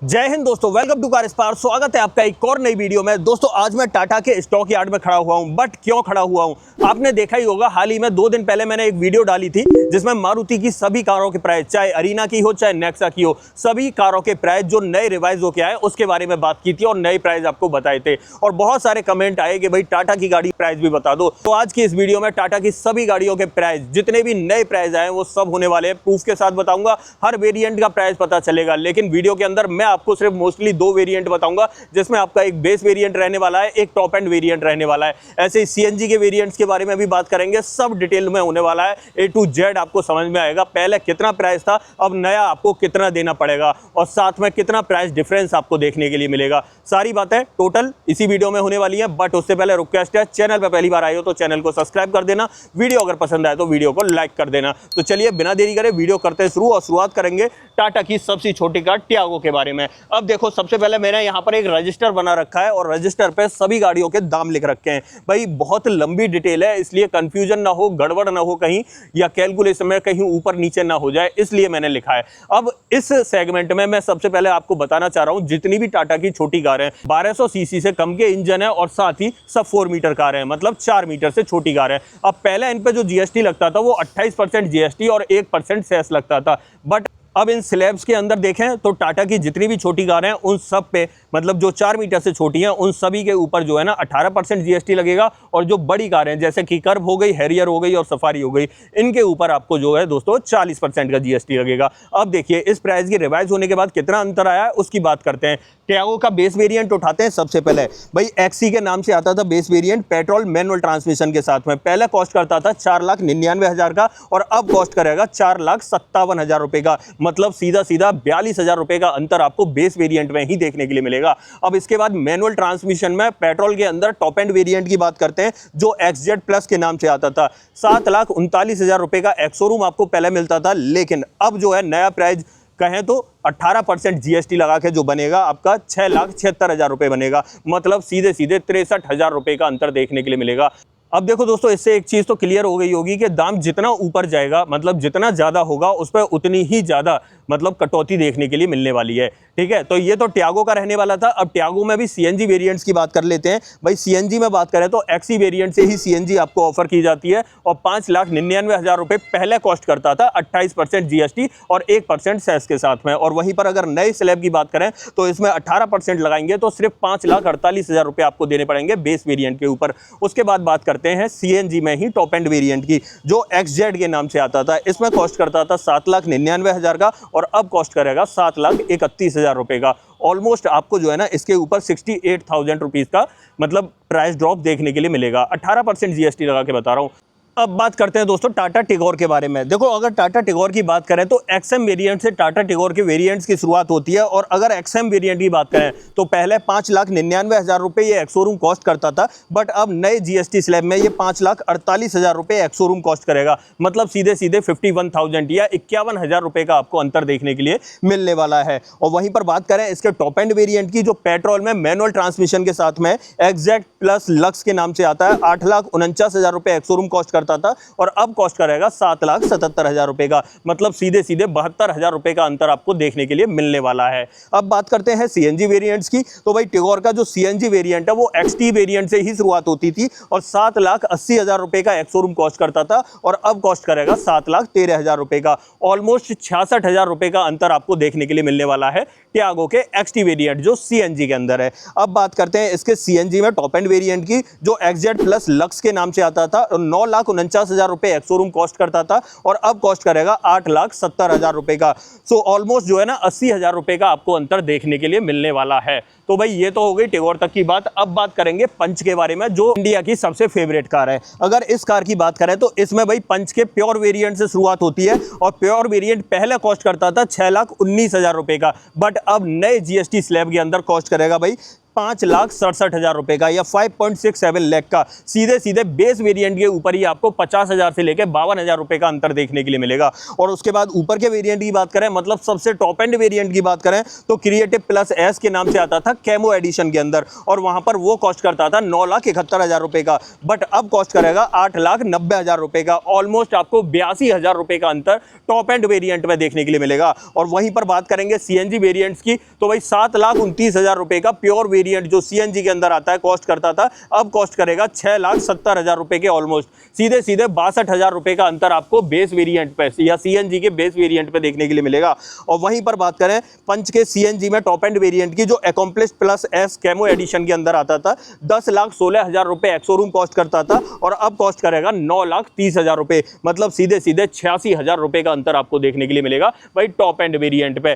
जय हिंद दोस्तों, welcome to car spar. स्वागत है आपका एक और नई वीडियो में। दोस्तों आज मैं टाटा के स्टॉक यार्ड में खड़ा हुआ हूं। बट क्यों खड़ा हुआ हूं आपने देखा ही होगा। हाल ही में 2 दिन पहले मैंने एक वीडियो डाली थी जिसमें मारुति की सभी कारों के प्राइस, चाहे अरीना की हो चाहे नेक्सा की हो, सभी कारों के प्राइस जो नए रिवाइज होके आए उसके बारे में बात की थी और नए प्राइस आपको बताए थे। और बहुत सारे कमेंट आए कि भाई टाटा की गाड़ी प्राइस भी बता दो। तो आज की इस वीडियो में टाटा की सभी गाड़ियों के प्राइस, जितने भी नए प्राइस आए वो सब होने वाले हैं। प्रूफ के साथ बताऊंगा, हर वेरिएंट का प्राइस पता चलेगा। लेकिन वीडियो के अंदर मैं आपको सिर्फ मोस्टली 2 वेरिएंट बताऊंगा, जिसमें आपका एक बेस वेरिएंट रहने वाला है, एक टॉप एंड वेरिएंट रहने वाला है। ऐसे ही सीएनजी के वेरिएंट्स के बारे में भी बात करेंगे। सब डिटेल में होने वाला है, A to Z आपको समझ में आएगा। पहले कितना प्राइस था, अब नया आपको कितना देना पड़ेगा, और साथ में कितना प्राइस डिफरेंस आपको देखने के लिए मिलेगा। सारी बातें टोटल इसी वीडियो में होने वाली है। बट उससे पहले रिक्वेस्ट है, चैनल पर पहली बार आए हो तो चैनल को सब्सक्राइब कर देना। वीडियो अगर पसंद आए तो वीडियो को लाइक कर देना। तो चलिए बिना देरी करे वीडियो करते हैं शुरू, और शुरुआत करेंगे टाटा की सबसे छोटी कार टियागो के बारे में। अब देखो, सबसे पहले मैंने यहाँ पर एक रजिस्टर बना रखा है और रजिस्टर पे सभी गाड़ियों के दाम लिख रखे हैं। भाई बहुत लंबी डिटेल है, इसलिए कंफ्यूजन ना हो, गड़बड़ ना हो कहीं, या कैलकुलेशन में कहीं ऊपर नीचे ना हो जाए, इसलिए मैंने लिखा है। अब इस सेगमेंट में मैं सबसे पहले आपको बताना चाह रहा हूं, जितनी भी टाटा की छोटी कार है, 1200 सीसी से कम के इंजन है और साथ ही सब 4 मीटर कार है, मतलब 4 मीटर से छोटी कार है। अब पहले इन पे जो जीएसटी लगता था वो 28% जीएसटी और 1% सेस लगता था। बट अब इन स्लैब्स के अंदर देखें तो टाटा की जितनी भी छोटी कार हैं उन सब पे, मतलब जो 4 मीटर से छोटी हैं उन सभी के ऊपर जो है ना 18% जीएसटी लगेगा। और जो बड़ी कार हैं जैसे कि कर्व हो गई, हैरियर हो गई और सफारी हो गई, इनके ऊपर आपको जो है दोस्तों 40% का जीएसटी लगेगा। अब देखिए इस प्राइस की रिवाइज होने के बाद कितना अंतर आया है उसकी बात करते हैं। टियागो का बेस वेरिएंट उठाते हैं सबसे पहले। भाई एक्सी के नाम से आता था base variant, petrol manual transmission के साथ में। पहले कॉस्ट करता था 4,99,000 का और अब कॉस्ट करेगा 4,57,000 रुपए का। मतलब सीधा सीधा 42,000 रुपए का अंतर आपको बेस वेरिएंट में ही देखने के लिए मिलेगा। अब इसके बाद मैनुअल ट्रांसमिशन में पेट्रोल के अंदर टॉप एंड वेरिएंट की बात करते हैं, जो XZ प्लस के नाम से आता था। 7,39,000 रुपए का एक्सोरूम आपको पहले मिलता था। लेकिन अब जो है नया प्राइस कहें तो 18% जीएसटी लगा के जो बनेगा आपका 6,76,000 रुपए बनेगा। मतलब सीधे सीधे 63,000 रुपए का अंतर देखने के लिए मिलेगा। अब देखो दोस्तों, इससे एक चीज तो क्लियर हो गई होगी कि दाम जितना ऊपर जाएगा, मतलब जितना ज्यादा होगा उस पर उतनी ही ज्यादा मतलब कटौती देखने के लिए मिलने वाली है। ठीक है, तो ये तो टियागो का रहने वाला था। अब टियागो में भी सीएनजी वेरिएंट्स की बात कर लेते हैं। भाई सीएनजी में बात करें तो एक्सी वेरिएंट से ही सीएनजी आपको ऑफर की जाती है और 5,99,000 रुपए पहले कॉस्ट करता था, 28% जीएसटी और 1% सेस के साथ में। और वहीं पर अगर नए स्लैब की बात करें तो इसमें 18% लगाएंगे तो सिर्फ 5,48,000 रुपए आपको देने पड़ेंगे बेस वेरिएंट के ऊपर। उसके बाद बात करते हैं सीएनजी में ही टॉप एंड वेरिएंट की, जो XZ के नाम से आता था। इसमें कॉस्ट करता था 7,99,000 का और अब कॉस्ट करेगा 7,31,000 रुपए का। ऑलमोस्ट आपको जो है ना इसके ऊपर 68,000 रुपीज का मतलब प्राइस ड्रॉप देखने के लिए मिलेगा। 18% जीएसटी लगा के बता रहा हूं। अब बात करते हैं दोस्तों टाटा टिगोर के बारे में। देखो, अगर टाटा टिगोर की बात करें तो XM वेरिएंट से टाटा टिगोर के वेरिएंट्स की शुरुआत होती है। और अगर XM वेरिएंट की बात करें तो पहले 5,99,000 रुपए ये एक्सोरूम कॉस्ट करता था। बट अब नए जीएसटी स्लैब में ये 5,48,000 रुपए एक्सोरूम कॉस्ट करेगा। मतलब सीधे सीधे 51,000 या 51,000 रुपए का आपको अंतर देखने के लिए मिलने वाला है। और वहीं पर बात करें इसके टॉप एंड वेरिएंट की, जो पेट्रोल में मैनुअल ट्रांसमिशन के साथ में XZ प्लस लक्स के नाम से आता है, 8,49,000 रुपए एक्सोरूम कॉस्ट था और अब कॉस्ट करेगा 7,77,000 रुपए का। मतलब सीधे सीधे 72,000 रुपए का अंतर आपको देखने के लिए मिलने वाला है। अब बात करते हैं सीएनजी वेरिएंट्स की। तो भाई टिगोर का जो सीएनजी वेरिएंट है वो XT वेरिएंट से ही शुरुआत होती थी और 7,80,000 रुपए का एक्सोरूम कॉस्ट करता था और अब कॉस्ट करेगा 7,13,000 रुपए का। ऑलमोस्ट 66,000 रुपए का अंतर आपको देखने के लिए मिलने वाला है टियागो के XT वेरिएंट जो सीएनजी के अंदर है। अब बात करते हैं इसके सीएनजी में टॉप एंड वेरिएंट की, जो XZ प्लस लक्स के नाम से आता था। 9,49,000 रुपए एक्सोरूम कॉस्ट करता था और अब कॉस्ट करेगा 8,70,000 रुपए का। सो ऑलमोस्ट जो है ना 80,000 रुपए का आपको अंतर देखने के लिए मिलने वाला है। तो भाई ये तो हो गई टिगोर तक की बात। अब बात करेंगे पंच के बारे में, जो इंडिया की सबसे फेवरेट कार है। अगर इस कार की बात करें तो इसमें भाई पंच के प्योर वेरिएंट से शुरुआत होती है और प्योर वेरिएंट पहले कॉस्ट करता था 6,19,000 रुपए का। बट अब नए जीएसटी स्लैब के अंदर कॉस्ट करेगा भाई 5,67,000 रुपए का या 5.67 लाख का सीधे सीधे बेस वेरिएंट के ऊपर ही आपको 50,000 से लेकर 52,000 रुपए का अंतर देखने के लिए मिलेगा। और उसके बाद ऊपर के वेरिएंट की बात करें, मतलब सबसे टॉप एंड वेरिएंट की बात करें तो क्रिएटिव प्लस एस के नाम से आता था कैमो एडिशन के अंदर, और वहां पर वो कॉस्ट करता था 9,71,000 रुपए का, बट अब कॉस्ट करेगा 8,90,000 रुपए का। ऑलमोस्ट आपको 82,000 रुपए का अंतर टॉप एंड वेरिएंट में देखने के लिए मिलेगा। और वहीं पर बात करेंगे सीएनजी वेरिएंट्स की, तो भाई 7,29,000 रुपए का प्योर वेरिएंट जो सीएनजी के अंदर आता है कॉस्ट करता था, अब कॉस्ट करेगा 6,70,000 रुपए के ऑलमोस्ट। सीधे सीधे 62,000 रुपए का अंतर आपको बेस वेरिएंट पे या सीएनजी के बेस वेरिएंट पे देखने के लिए मिलेगा। और वहीं पर बात करें पंच के सीएनजी में टॉप एंड वेरिएंट की जो accomplish plus S camo edition के अंदर आता था 10,16,000 रुपए एक्सोरूम कॉस्ट करता था, और अब कॉस्ट करेगा 9,30,000 रुपए, मतलब सीधे सीधे 86,000 रुपए का अंतर आपको देखने के लिए मिलेगा भाई टॉप एंड वेरिएंट पे।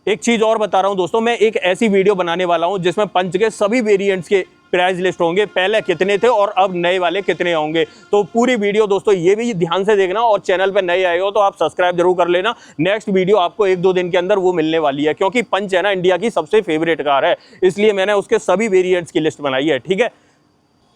एक चीज और बता रहा हूं दोस्तों, मैं एक ऐसी वीडियो बनाने वाला हूं जिसमें पंच के सभी वेरिएंट्स के प्राइस लिस्ट होंगे, पहले कितने थे और अब नए वाले कितने होंगे। तो पूरी वीडियो दोस्तों ये भी ध्यान से देखना, और चैनल पे नए आए हो तो आप सब्सक्राइब जरूर कर लेना। नेक्स्ट वीडियो आपको 1-2 दिन के अंदर वो मिलने वाली है, क्योंकि पंच है ना इंडिया की सबसे फेवरेट कार है, इसलिए मैंने उसके सभी वेरिएंट्स की लिस्ट बनाई है। ठीक है,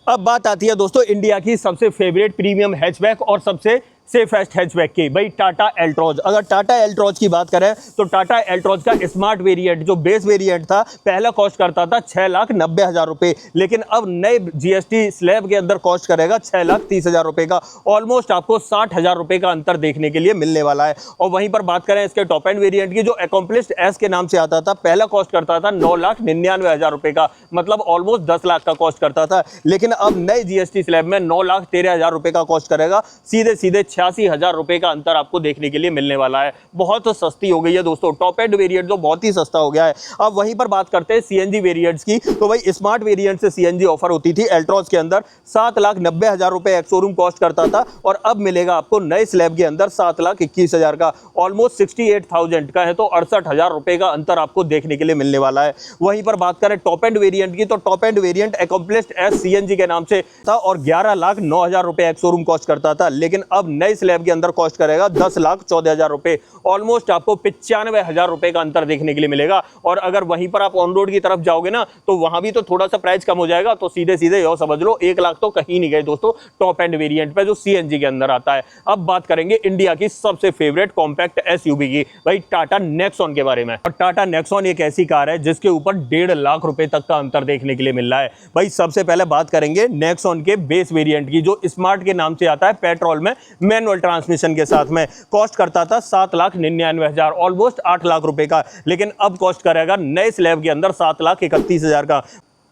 अब बात आती है दोस्तों इंडिया की सबसे फेवरेट प्रीमियम हैचबैक और सबसे सेफेस्ट हैचबैक की, भाई टाटा एल्ट्रॉज। अगर टाटा एल्ट्रॉज की बात करें तो टाटा एल्ट्रॉज का स्मार्ट वेरिएंट जो बेस वेरिएंट था पहला कॉस्ट करता था 6,90,000 रुपए, लेकिन अब नए जीएसटी स्लैब के अंदर कॉस्ट करेगा 6,30,000 रुपए का। ऑलमोस्ट आपको 60,000 रुपए का अंतर देखने के लिए मिलने वाला है। और वहीं पर बात करें इसके टॉप एंड वेरिएंट की जो अकॉम्प्लिश्ड एस के नाम से आता था, पहला कॉस्ट करता था 9,99,000 रुपए का, मतलब ऑलमोस्ट 10 लाख का कॉस्ट करता था, लेकिन अब नए जीएसटी स्लैब में 9,13,000 रुपए का कॉस्ट करेगा। सीधे सीधे 86,000 रुपए का अंतर आपको देखने के लिए मिलने वाला है। बहुत सस्ती हो गई है दोस्तों, टॉप एंड वेरिएंट जो बहुत ही सस्ता हो गया है। अब वहीं पर बात करते हैं सीएनजी वेरिएंट्स की, तो भाई स्मार्ट वेरिएंट से सीएनजी ऑफर होती थी एल्ट्रॉज के अंदर 7,90,000 रुपए एक्सोरूम कॉस्ट करता था, और अब मिलेगा आपको नए स्लैब के अंदर 7,21,000 का, ऑलमोस्ट 68,000 का है, तो 68,000 रुपए का अंतर आपको देखने के लिए मिलने वाला है। वहीं पर बात करें टॉप एंड वेरिएंट की, तो top end variant accomplished S CNG के नाम से था और 11,09,000 रुपए एक्सोरूम कॉस्ट करता था, लेकिन अब नए स्लैब के अंदर कॉस्ट करेगा 10,14,000 रुपए। ऑलमोस्ट आपको 95,000 रुपए का अंतर देखने के लिए मिलेगा। और अगर वहीं पर आप ऑन रोड की तरफ जाओगे ना तो वहां भी तो थोड़ा सा प्राइस कम हो जाएगा, तो सीधे सीधे यो समझ लो 1 लाख तो कहीं नहीं गए दोस्तों टॉप एंड वेरिएंट पे जो सीएनजी के अंदर आता है। अब बात करेंगे इंडिया की सबसे फेवरेट कॉम्पैक्ट एसयूवी की, भाई टाटा नेक्सॉन के बारे में। और टाटा नेक्सॉन एक ऐसी कार है जिसके ऊपर 1.5 लाख रुपए तक का अंतर देखने के लिए मिल रहा है। भाई सबसे पहले बात करेंगे नेक्सॉन के बेस वेरिएंट की जो स्मार्ट के नाम से आता है, पेट्रोल में मैनुअल ट्रांसमिशन के साथ में, कॉस्ट करता था 7,99,000, ऑलमोस्ट 8 लाख रुपए का, लेकिन अब कॉस्ट करेगा नए स्लैब के अंदर 7,31,000 का।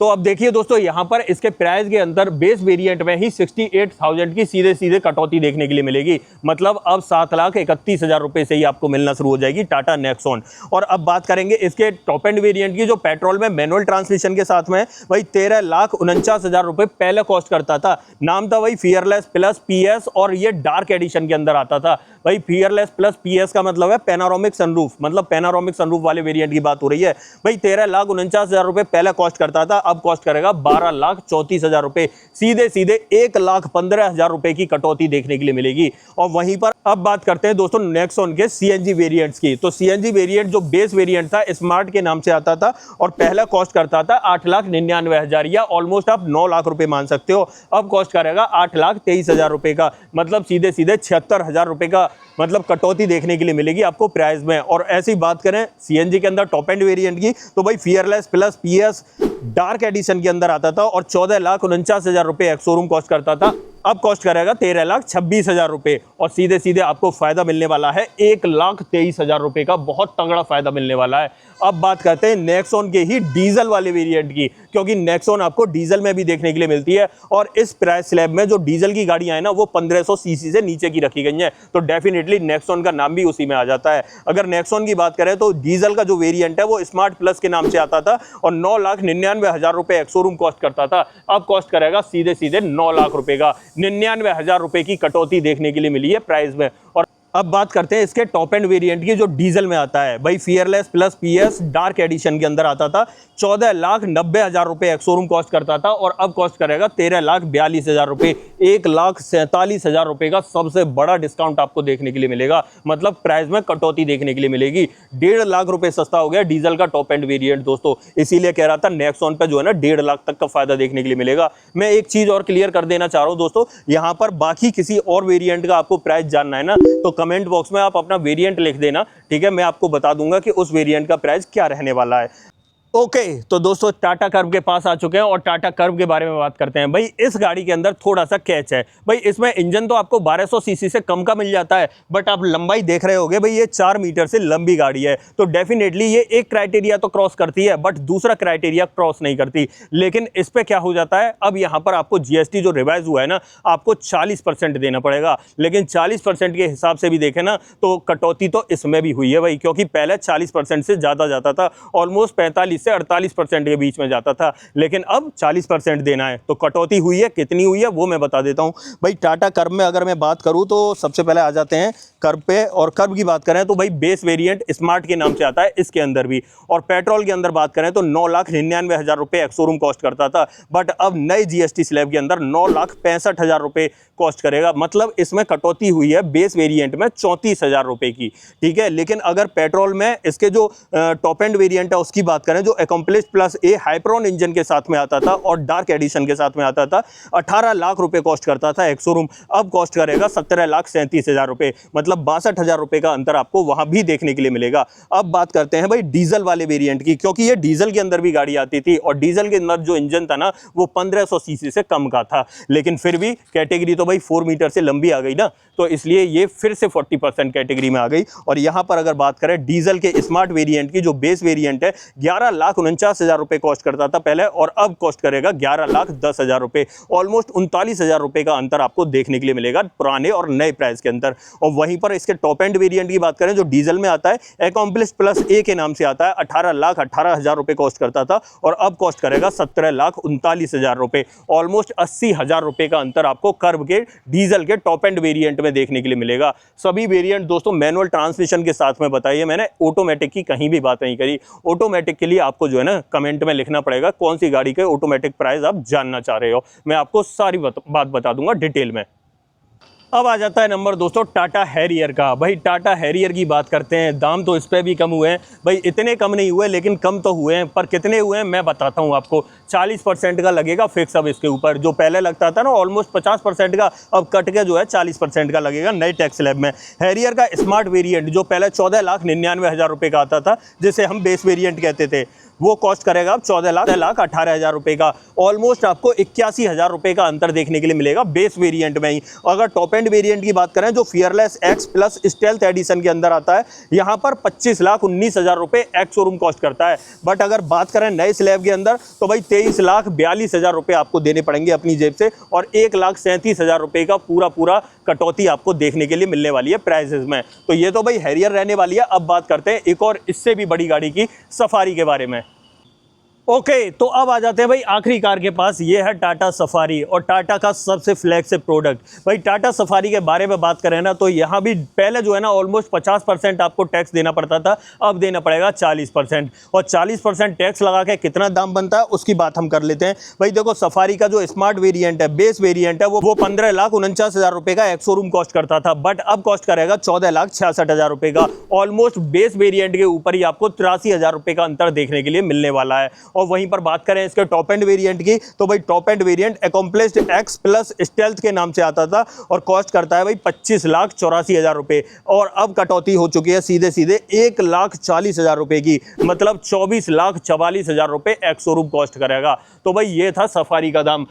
तो अब देखिए दोस्तों यहाँ पर इसके प्राइस के अंदर बेस वेरिएंट में ही 68,000 की सीधे सीधे कटौती देखने के लिए मिलेगी, मतलब अब 7,31,000 रुपए से ही आपको मिलना शुरू हो जाएगी टाटा नेक्सॉन। और अब बात करेंगे इसके टॉप एंड वेरिएंट की जो पेट्रोल में मैनुअल ट्रांसमिशन के साथ में, वही 13,49,000 रुपए पहले कॉस्ट करता था। नाम था वही फियरलेस प्लस पीएस, और ये डार्क एडिशन के अंदर आता था। भाई फियरलेस प्लस पीएस का मतलब है पैनारोमिक सनरूफ, मतलब पैनारोमिक सनरूफ वाले वेरिएंट की बात हो रही है। भाई 13,49,000 रुपए पहले कॉस्ट करता था, अब कॉस्ट करेगा 12,34,000 रुपए, सीधे सीधे 1,15,000 रुपए की कटौती देखने के लिए मिलेगी। और वहीं पर अब बात करते हैं दोस्तों नेक्सॉन के सीएनजी वेरिएंट्स की, तो सीएनजी वेरिएंट जो बेस वेरिएंट था स्मार्ट के नाम से आता था और पहला कॉस्ट करता था 8,99,000 या ऑलमोस्ट आप 9 लाख रुपए मान सकते हो, अब कॉस्ट करेगा 8,23,000 रुपए का, मतलब सीधे सीधे 76,000 रुपए का मतलब कटौती देखने के लिए मिलेगी आपको प्राइस में। और ऐसी बात करें सीएनजी के अंदर टॉप एंड वेरिएंट की, तो भाई fearless plus PS dark edition के अंदर आता था और 14,49,000 रुपए एक्सोरूम कॉस्ट करता था, अब कॉस्ट करेगा 13,26,000 रुपए, और सीधे सीधे आपको फायदा मिलने वाला है 1,23,000 रुपए का, बहुत तगड़ा फायदा मिलने वाला है। अब बात करते हैं नेक्सॉन के ही डीजल वाले वेरिएंट की, क्योंकि नेक्सॉन आपको डीजल में भी देखने के लिए मिलती है, और इस प्राइस स्लैब में जो डीजल की गाड़ियां हैं ना वो 1500 सीसी से नीचे की रखी गई हैं, तो डेफिनेटली नेक्सॉन का नाम भी उसी में आ जाता है। अगर नेक्सॉन की बात करें तो डीजल का जो वेरिएंट है वो स्मार्ट प्लस के नाम से आता था और 9,99,000 रुपए एक्सोरूम कॉस्ट करता था, अब कॉस्ट करेगा सीधे सीधे 9 लाख रुपए का, 99,000 रुपए की कटौती देखने के लिए मिली है प्राइस में। और अब बात करते हैं इसके टॉप एंड वेरिएंट की जो डीजल में आता है, भाई fearless plus PS dark edition के अंदर आता था, 14,90,000 रुपए एक्सोरूम कॉस्ट करता था और अब कॉस्ट करेगा 13,42,000 रुपए, 1,47,000 रुपए का सबसे बड़ा डिस्काउंट आपको देखने के लिए मिलेगा। मतलब प्राइस में कटौती देखने के लिए मिलेगी। 1.5 लाख रुपए सस्ता हो गया डीजल का टॉप एंड वेरिएंट दोस्तों। इसीलिए कह रहा था नेक्सॉन पे जो है ना 1.5 लाख तक का फायदा देखने के लिए मिलेगा। मैं एक चीज और क्लियर कर देना चाह रहा हूं दोस्तों, यहां पर बाकी किसी और वेरिएंट का आपको प्राइस जानना है ना, तो कमेंट बॉक्स में आप अपना वेरिएंट लिख देना, ठीक है। मैं आपको बता दूंगा कि उस वेरिएंट का प्राइस क्या रहने वाला है। ओके तो दोस्तों टाटा कर्व के पास आ चुके हैं और टाटा कर्व के बारे में बात करते हैं। भाई इस गाड़ी के अंदर थोड़ा सा कैच है। भाई इसमें इंजन तो आपको 1200 सीसी से कम का मिल जाता है, बट आप लंबाई देख रहे होगे भाई ये 4 मीटर से लंबी गाड़ी है, तो डेफिनेटली ये एक क्राइटेरिया तो क्रॉस करती है, बट दूसरा क्राइटेरिया क्रॉस नहीं करती। लेकिन इस पर क्या हो जाता है, अब यहाँ पर आपको जीएसटी जो रिवाइज हुआ है ना, आपको 40% देना पड़ेगा। लेकिन 40% के हिसाब से भी देखें ना तो कटौती तो इसमें भी हुई है भाई, क्योंकि पहले 40% से ज़्यादा जाता था, ऑलमोस्ट 45 से 48% के बीच में जाता था, लेकिन अब 40% देना है। तो कटौती हुई है, कितनी हुई है वो मैं बता देता हूं। भाई टाटा कर्व में अगर मैं बात करूं तो सबसे पहले आ जाते हैं कर्व पे, और कर्व की बात करें तो भाई बेस वेरिएंट स्मार्ट के नाम से आता है इसके अंदर भी। और पेट्रोल के अंदर बात करें तो 9,99,000 रुपये एक्स शोरूम कॉस्ट करता था, बट अब नए जीएसटी स्लैब के अंदर 9,65,000 रुपये कॉस्ट करेगा। मतलब इसमें कटौती हुई है बेस वेरिएंट में 34,000 रुपये की, ठीक है। लेकिन अगर पेट्रोल में इसके जो टॉप एंड वेरिएंट है उसकी बात करें, जो अकम्प्लिश प्लस ए हाइप्रोन इंजन के साथ में आता था और डार्क एडिशन के साथ में आता था, 18 लाख रुपए कॉस्ट करता था एक्स शोरूम, अब कॉस्ट करेगा 17,37,000 रुपए। मतलब 62,000 रुपए का अंतर आपको वहां भी देखने के लिए मिलेगा। अब बात करते हैं भाई डीजल वाले वेरिएंट की, क्योंकि ये डीजल के अंदर भी गाड़ी आती थी और डीजल के अंदर जो इंजन था ना वो 1500 सीसी से कम का था, लेकिन फिर भी कैटेगरी तो भाई 4 मीटर से लंबी आ गई ना, तो इसलिए ये फिर से 40% कैटेगरी में आ गई। और यहां पर अगर बात करें डीजल के स्मार्ट वेरिएंट की, जो बेस वेरिएंट है 11,49,000 रुपए कॉस्ट करता था पहले, और अब कॉस्ट करेगा 11,10,000 रुपए। ऑलमोस्ट 39,000 रुपए का अंतर आपको देखने के लिए मिलेगा पुराने और नए प्राइस के अंदर। और वहीं पर इसके टॉप एंड वेरिएंट की बात करें जो डीजल में आता है, अकम्प्लिश प्लस ए के नाम से आता है, 18,18,000 रुपए कॉस्ट करता था और अब कॉस्ट करेगा 17,39,000 रुपए। ऑलमोस्ट 80,000 रुपए का अंतर आपको कर्व के डीजल के टॉप एंड वेरिएंट में देखने के लिए मिलेगा। सभी वेरिएंट दोस्तों मैनुअल ट्रांसमिशन के साथ में बताइए, मैंने ऑटोमेटिक की कहीं भी बात नहीं करी। ऑटोमेटिक के लिए आपको जो है ना कमेंट में लिखना पड़ेगा कौन सी गाड़ी के ऑटोमेटिक प्राइस आप जानना चाह रहे हो, मैं आपको सारी बात बता दूंगा डिटेल में। अब आ जाता है नंबर दोस्तों टाटा हैरियर का। भाई टाटा हैरियर की बात करते हैं, दाम तो इस पर भी कम हुए हैं भाई, इतने कम नहीं हुए लेकिन कम तो हुए हैं, पर कितने हुए हैं मैं बताता हूं आपको। 40% का लगेगा फिक्स अब इसके ऊपर, जो पहले लगता था ना ऑलमोस्ट 50% का, अब कट के जो है 40% का लगेगा नए टैक्स स्लैब में। हैरियर का स्मार्ट वेरिएंट जो पहले 14,99,000 रुपये का आता था, जिसे हम बेस वेरिएंट कहते थे, वो कॉस्ट करेगा अब 14,18,000 रुपये का। ऑलमोस्ट आपको 81,000 रुपये का अंतर देखने के लिए मिलेगा बेस वेरिएंट में ही। अगर टॉप एंड वेरिएंट की बात करें जो fearless X plus stealth edition के अंदर आता है, यहाँ पर 25,19,000 रुपये एक्स शोरूम कॉस्ट करता है, बट अगर बात करें नए स्लैब के अंदर तो भाई 23,42,000 रुपये आपको देने पड़ेंगे अपनी जेब से, और 1,37,000 रुपये का पूरा कटौती आपको देखने के लिए मिलने वाली है प्राइसेस में। तो ये तो भाई हैरियर रहने वाली है। अब बात करते हैं एक और इससे भी बड़ी गाड़ी की, सफारी के बारे में। ओके तो अब आ जाते हैं भाई आखिरी कार के पास, ये है टाटा सफारी और टाटा का सबसे फ्लैगशिप प्रोडक्ट। भाई टाटा सफारी के बारे में बात करें ना तो यहाँ भी पहले जो है ना ऑलमोस्ट 50% आपको टैक्स देना पड़ता था, अब देना पड़ेगा 40%। और 40% टैक्स लगा के कितना दाम बनता है उसकी बात हम कर लेते हैं। भाई देखो सफारी का जो स्मार्ट वेरियंट है, बेस वेरियंट है, वो 15,49,000 रुपये का एक्स शोरूम कॉस्ट करता था, बट अब कॉस्ट करेगा 14,66,000 रुपये का। ऑलमोस्ट बेस वेरियंट के ऊपर ही आपको 83,000 रुपये का अंतर देखने के लिए मिलने वाला है। और वहीं पर बात करें इसके टॉप एंड वेरिएंट की तो भाई top end variant accomplished x plus stealth के नाम से आता था और कॉस्ट करता है भाई 25,84,000 रुपये, और अब कटौती हो चुकी है सीधे 1,40,000 रुपये की, मतलब 24,44,000 रुपये एक्स शोरूम कॉस्ट करेगा। तो भाई ये था सफारी का दाम।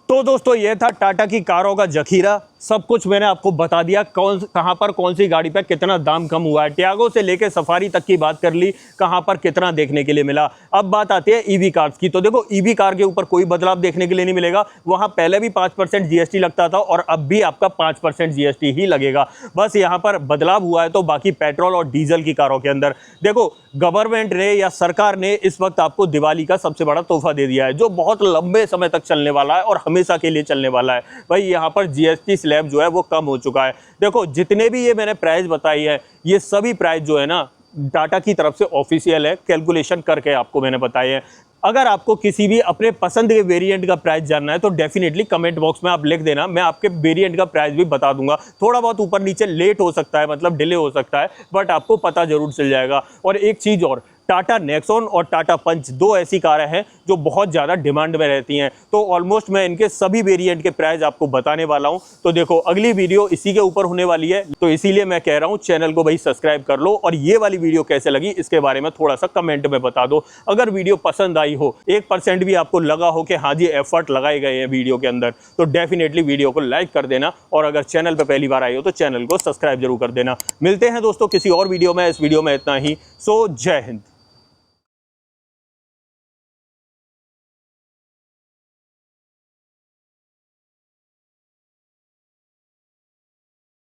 तो दोस्तों ये था टाटा की कारों का जखीरा, सब कुछ मैंने आपको बता दिया, कहाँ पर कौन सी गाड़ी पे कितना दाम कम हुआ है। टियागो से लेके सफारी तक की बात कर ली, कहाँ पर कितना देखने के लिए मिला। अब बात आती है ईवी कार्स की, तो देखो ईवी कार के ऊपर कोई बदलाव देखने के लिए नहीं मिलेगा। वहाँ पहले भी 5% जीएसटी लगता था और अब भी आपका 5% जीएसटी ही लगेगा, बस यहाँ पर बदलाव हुआ है। तो बाकी पेट्रोल और डीजल की कारों के अंदर देखो गवर्नमेंट ने या सरकार ने इस वक्त आपको दिवाली का सबसे बड़ा तोहफा दे दिया है, जो बहुत लंबे समय तक चलने वाला है और हमेशा के लिए चलने वाला है। भाई यहाँ पर जीएसटी स्लैब जो है वो कम हो चुका है। देखो जितने भी ये मैंने प्राइस बताई है, ये सभी प्राइस जो है ना टाटा की तरफ से ऑफिशियल है, कैलकुलेशन करके आपको मैंने बताए हैं। अगर आपको किसी भी अपने पसंद के वेरिएंट का प्राइस जानना है तो डेफिनेटली कमेंट बॉक्स में आप लिख देना, मैं आपके वेरिएंट का प्राइस भी बता दूंगा। थोड़ा बहुत ऊपर नीचे लेट हो सकता है, मतलब डिले हो सकता है, बट आपको पता जरूर चल जाएगा। और एक चीज़ और, टाटा नेक्सॉन और टाटा पंच दो ऐसी कारें हैं जो बहुत ज़्यादा डिमांड में रहती हैं, तो ऑलमोस्ट मैं इनके सभी वेरिएंट के प्राइस आपको बताने वाला हूं। तो देखो अगली वीडियो इसी के ऊपर होने वाली है, तो इसीलिए मैं कह रहा हूं चैनल को भाई सब्सक्राइब कर लो। और ये वाली वीडियो कैसे लगी इसके बारे में थोड़ा सा कमेंट में बता दो। अगर वीडियो पसंद आई हो, 1% भी आपको लगा हो कि हाँ जी एफर्ट लगाए गए हैं वीडियो के अंदर, तो डेफिनेटली वीडियो को लाइक कर देना। और अगर चैनल पर पहली बार आई हो तो चैनल को सब्सक्राइब जरूर कर देना। मिलते हैं दोस्तों किसी और वीडियो में। इस वीडियो में इतना ही। सो जय हिंद।